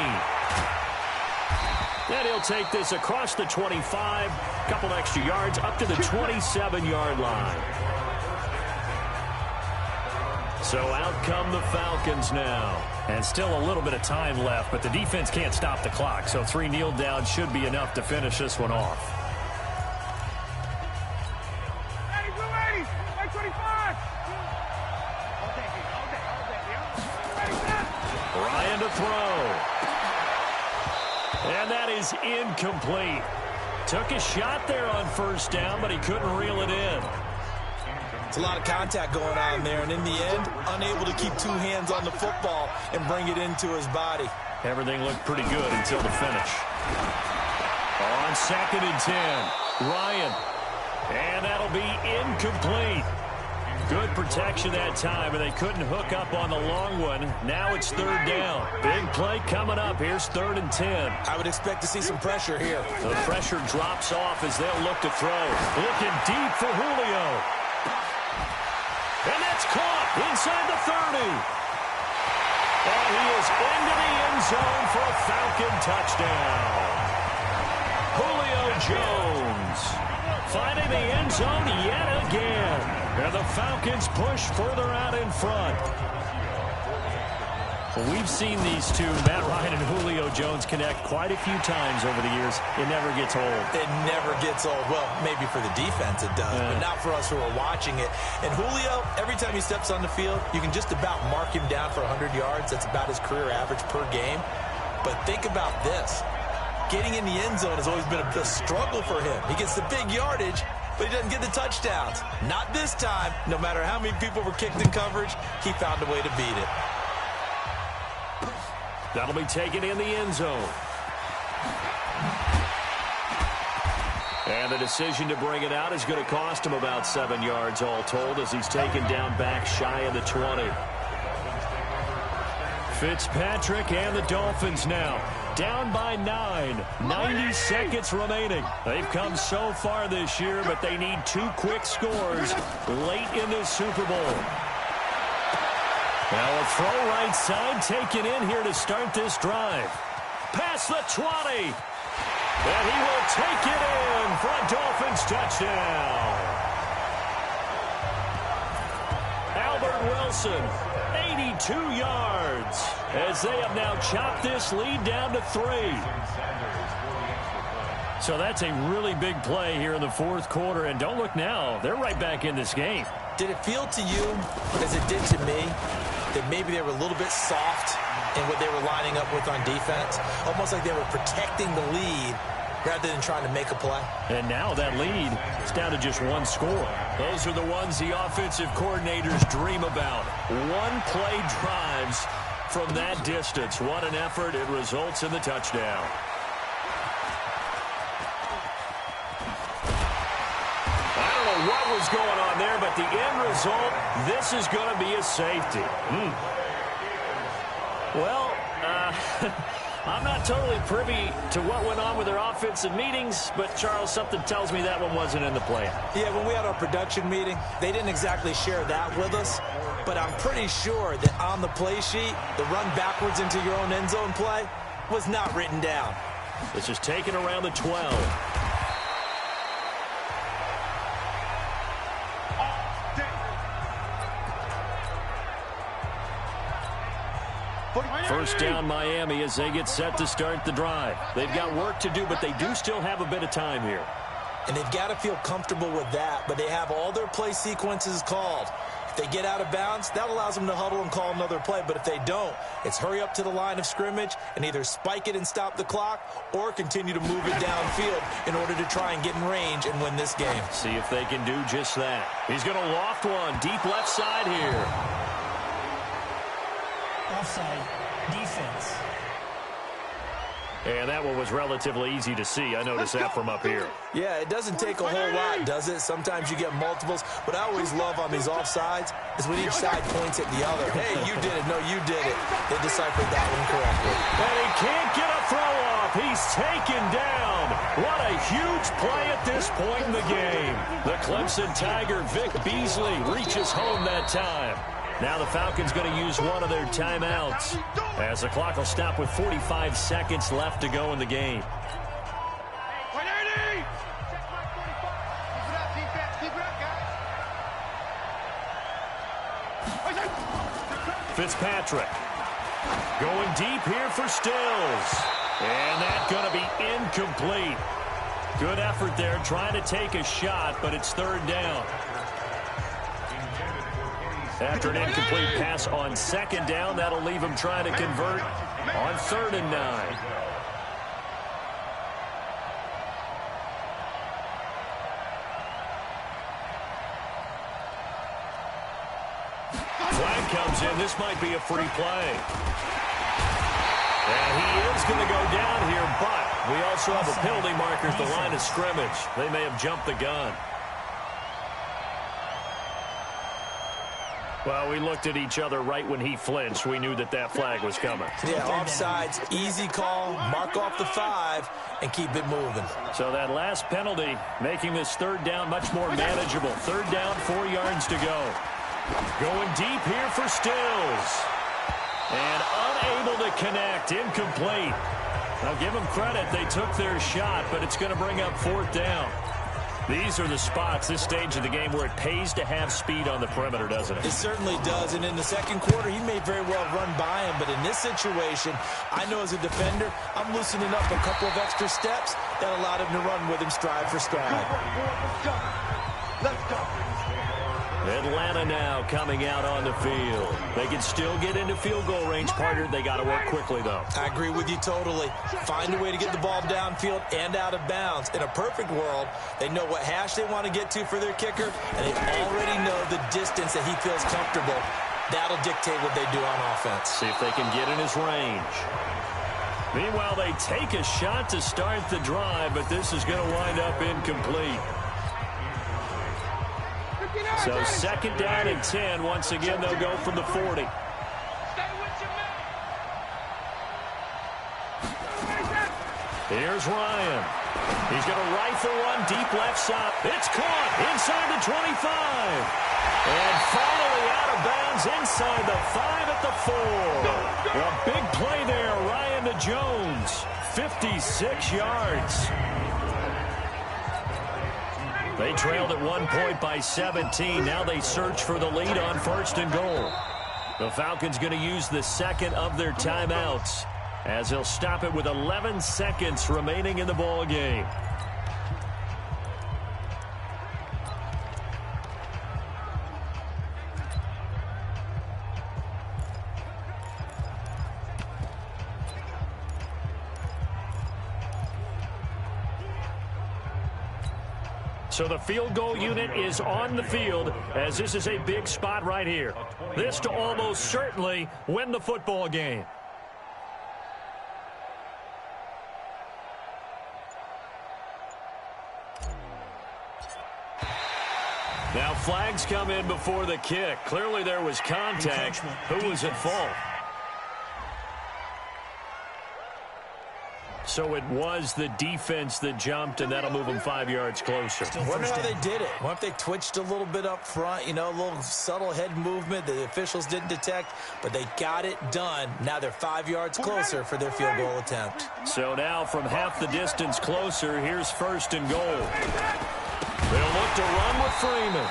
And he'll take this across the 25, couple extra yards, up to the 27-yard line. So out come the Falcons now. And still a little bit of time left, but the defense can't stop the clock, so 3 kneel downs should be enough to finish this one off. Ryan to throw. And that is incomplete. Took a shot there on first down, but he couldn't reel it in. It's a lot of contact going on there, and in the end, unable to keep 2 hands on the football and bring it into his body. Everything looked pretty good until the finish. On 2nd and 10, Ryan. And that'll be incomplete. Good protection that time, and they couldn't hook up on the long one. Now it's 3rd down. Big play coming up. Here's 3rd and 10. I would expect to see some pressure here. The pressure drops off as they'll look to throw. Looking deep for Julio. And that's caught inside the 30. And he is into the end zone for a Falcon touchdown. Julio Jones finding the end zone yet again. And the Falcons push further out in front. Well, we've seen these two, Matt Ryan and Julio Jones, connect quite a few times over the years. It never gets old. It never gets old. Well, maybe for the defense it does, but not for us who are watching it. And Julio, every time he steps on the field, you can just about mark him down for 100 yards. That's about his career average per game. But think about this. Getting in the end zone has always been a struggle for him. He gets the big yardage, but he doesn't get the touchdowns. Not this time. No matter how many people were kicked in coverage, he found a way to beat it. That'll be taken in the end zone. And the decision to bring it out is going to cost him about 7 yards all told as he's taken down back shy of the 20. Fitzpatrick and the Dolphins now down by 9. 90 seconds remaining. They've come so far this year, but they need 2 quick scores late in this Super Bowl. Now a throw right side taken in here to start this drive. Past the 20. And he will take it in for a Dolphins touchdown. Albert Wilson, 8 82 yards as they have now chopped this lead down to 3. So that's a really big play here in the fourth quarter. And don't look now, they're right back in this game. Did it feel to you, as it did to me, that maybe they were a little bit soft in what they were lining up with on defense? Almost like they were protecting the lead rather than trying to make a play. And now that lead is down to just one score. Those are the ones the offensive coordinators dream about. One-play drives from that distance. What an effort. It results in the touchdown. I don't know what was going on there, but the end result, this is going to be a safety. Well, I'm not totally privy to what went on with their offensive meetings, but, Charles, something tells me that one wasn't in the plan. Yeah, when we had our production meeting, they didn't exactly share that with us, but I'm pretty sure that on the play sheet, the run backwards into your own end zone play was not written down. This is taken around the 12. First down, Miami, as they get set to start the drive. They've got work to do, but they do still have a bit of time here. And they've got to feel comfortable with that, but they have all their play sequences called. If they get out of bounds, that allows them to huddle and call another play. But if they don't, it's hurry up to the line of scrimmage and either spike it and stop the clock or continue to move it downfield in order to try and get in range and win this game. See if they can do just that. He's going to loft one deep left side here. Offside. Defense. And that one was relatively easy to see. I noticed that from up here. Yeah, it doesn't take a whole lot, does it? Sometimes you get multiples. What I always love on these offsides is when each side points at the other. Hey, you did it. No, you did it. They deciphered that one correctly. And he can't get a throw off. He's taken down. What a huge play at this point in the game. The Clemson Tiger, Vic Beasley, reaches home that time. Now the Falcons going to use one of their timeouts as the clock will stop with 45 seconds left to go in the game. Fitzpatrick going deep here for Stills. And that's going to be incomplete. Good effort there trying to take a shot, but it's third down. After an incomplete pass on second down, that'll leave him trying to convert on 3rd and 9. Flag comes in. This might be a free play. And he is going to go down here, but we also have a penalty marker at the line of scrimmage. They may have jumped the gun. Well, we looked at each other right when he flinched. We knew that that flag was coming. Yeah, offsides, easy call, mark off the 5, and keep it moving. So that last penalty making this third down much more manageable. Third down, 4 yards to go. Going deep here for Stills. And unable to connect, incomplete. Now give them credit, they took their shot, but it's going to bring up 4th down. These are the spots, this stage of the game, where it pays to have speed on the perimeter, doesn't it? It certainly does, and in the second quarter, he may very well run by him, but in this situation, I know as a defender, I'm loosening up a couple of extra steps that allowed him to run with him stride for stride. Let's go. Atlanta now coming out on the field. They can still get into field goal range, partner. They got to work quickly, though. I agree with you totally. Find a way to get the ball downfield and out of bounds. In a perfect world, they know what hash they want to get to for their kicker, and they already know the distance that he feels comfortable. That'll dictate what they do on offense. See if they can get in his range. Meanwhile, they take a shot to start the drive, but this is going to wind up incomplete. So 2nd down and 10. Once again, they'll go from the 40. Here's Ryan. He's going to rifle one deep left side. It's caught inside the 25. And finally out of bounds inside the 5 at the 4. A big play there, Ryan to Jones. 56 yards. They trailed at one point by 17. Now they search for the lead on 1st and goal. The Falcons going to use the second of their timeouts as they'll stop it with 11 seconds remaining in the ball game. So the field goal unit is on the field as this is a big spot right here. This to almost certainly win the football game. Now flags come in before the kick. Clearly there was contact. Who was at fault? So it was the defense that jumped, and that'll move them 5 yards closer. I wonder how they did it. What if they twitched a little bit up front, you know, a little subtle head movement that the officials didn't detect, but they got it done. Now they're 5 yards closer for their field goal attempt. So now from half the distance closer, here's 1st and goal. They'll look to run with Freeman.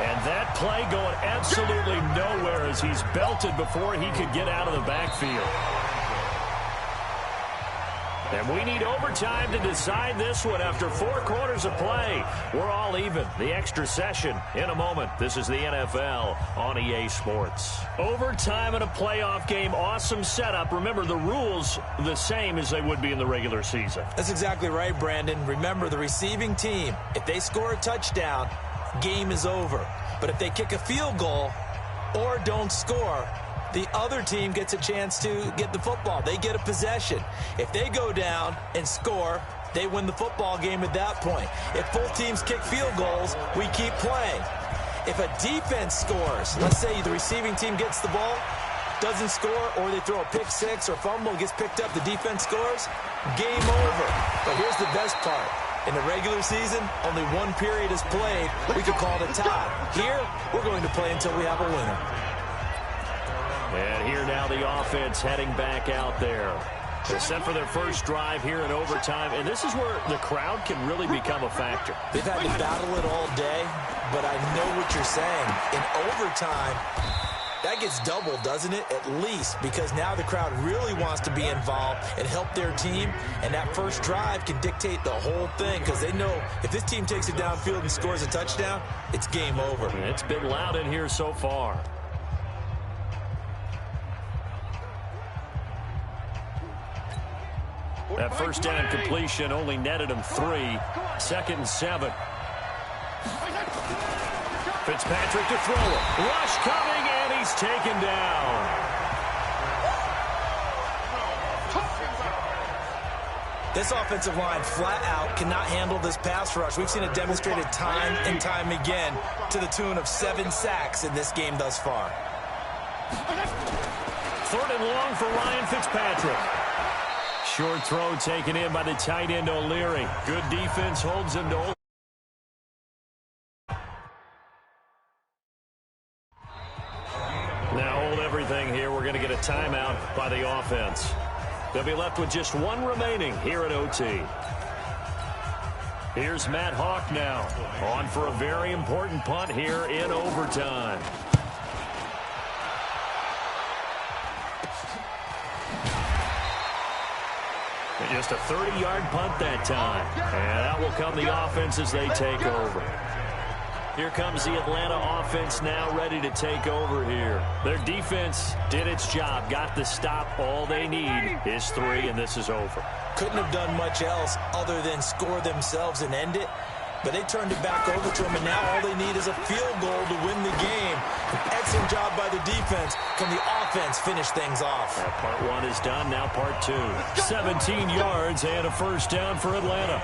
And that play going absolutely nowhere as he's belted before he could get out of the backfield. And we need overtime to decide this one after 4 quarters of play. We're all even. The extra session in a moment. This is the NFL on EA Sports. Overtime in a playoff game. Awesome setup. Remember, the rules the same as they would be in the regular season. That's exactly right, Brandon. Remember, the receiving team, if they score a touchdown, game is over. But if they kick a field goal or don't score, the other team gets a chance to get the football. They get a possession. If they go down and score, they win the football game at that point. If both teams kick field goals, we keep playing. If a defense scores, let's say the receiving team gets the ball, doesn't score, or they throw a pick six or fumble, gets picked up, the defense scores, game over. But here's the best part. In the regular season, only one period is played. We could call it a tie. Here, we're going to play until we have a winner. And here now the offense heading back out there. They're set for their first drive here in overtime, and this is where the crowd can really become a factor. They've had to battle it all day, but I know what you're saying. In overtime, that gets doubled, doesn't it? At least, because now the crowd really wants to be involved and help their team, and that first drive can dictate the whole thing because they know if this team takes it downfield and scores a touchdown, it's game over. It's been loud in here so far. That first down completion only netted him 3. 2nd and 7. Fitzpatrick to throw it. Rush coming, and he's taken down. This offensive line flat out cannot handle this pass rush. We've seen it demonstrated time and time again to the tune of 7 sacks in this game thus far. 3rd and long for Ryan Fitzpatrick. Short throw taken in by the tight end O'Leary. Good defense holds him to now hold everything here. We're going to get a timeout by the offense. They'll be left with just 1 remaining here at OT. Here's Matt Hawk now on for a very important punt here in overtime. Just a 30-yard punt that time. And out will come the offense as they take over. Here comes the Atlanta offense now ready to take over here. Their defense did its job, got the stop. All they need is 3, and this is over. Couldn't have done much else other than score themselves and end it. But they turned it back over to them, and now all they need is a field goal to win the game. An excellent job by the defense. Can the offense finish things off? Part 1 is done, now part 2. 17 yards and a first down for Atlanta.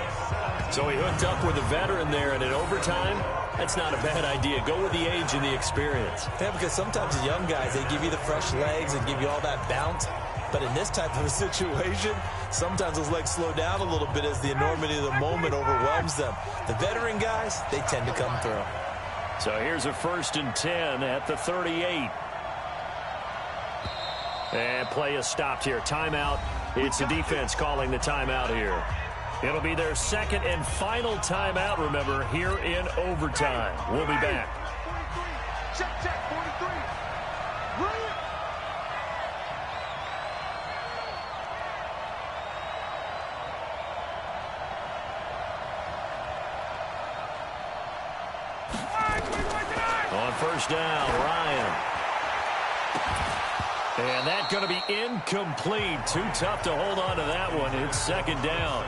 So he hooked up with a veteran there, and in overtime, that's not a bad idea. Go with the age and the experience. Yeah, because sometimes the young guys, they give you the fresh legs and give you all that bounce. But in this type of a situation, sometimes those legs slow down a little bit as the enormity of the moment overwhelms them. The veteran guys, they tend to come through. So here's a 1st and 10 at the 38. And play is stopped here. Timeout. It's the defense calling the timeout here. It'll be their 2nd and final timeout, remember, here in overtime. We'll be back. Check, 43. Brilliant. On first down, Ryan. And that's going to be incomplete. Too tough to hold on to that one. It's second down.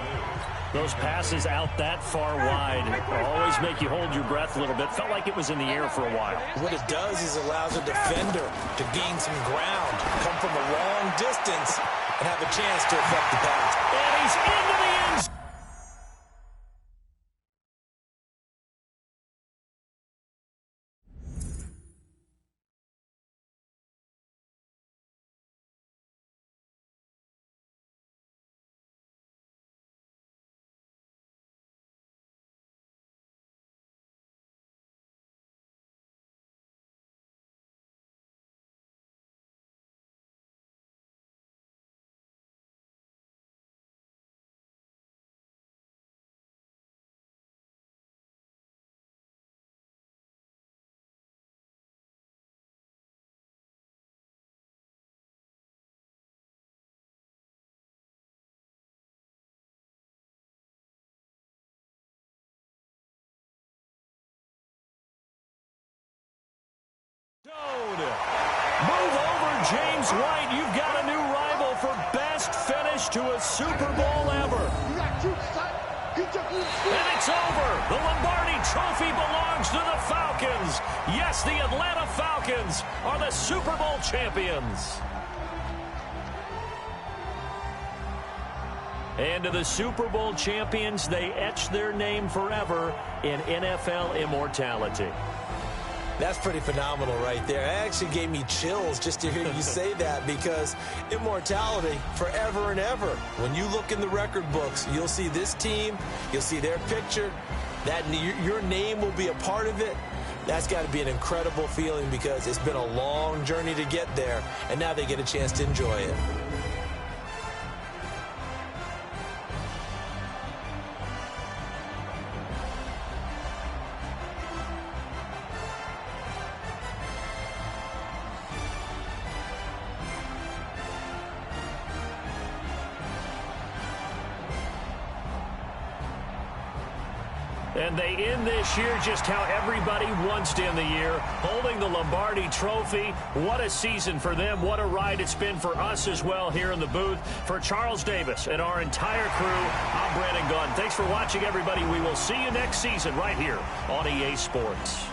Those passes out that far wide always make you hold your breath a little bit. Felt like it was in the air for a while. What it does is allows a defender to gain some ground, come from a long distance, and have a chance to affect the pass. And he's into the end zone. Move over, James White. You've got a new rival for best finish to a Super Bowl ever. And it's over. The Lombardi Trophy belongs to the Falcons. Yes, the Atlanta Falcons are the Super Bowl champions. And to the Super Bowl champions, they etch their name forever in NFL immortality. That's pretty phenomenal right there. It actually gave me chills just to hear you say that, because immortality forever and ever. When you look in the record books, you'll see this team, you'll see their picture, that your name will be a part of it. That's got to be an incredible feeling, because it's been a long journey to get there, and now they get a chance to enjoy it. And they end this year just how everybody wants to end the year, holding the Lombardi Trophy. What a season for them. What a ride it's been for us as well here in the booth. For Charles Davis and our entire crew, I'm Brandon Gaudin. Thanks for watching, everybody. We will see you next season right here on EA Sports.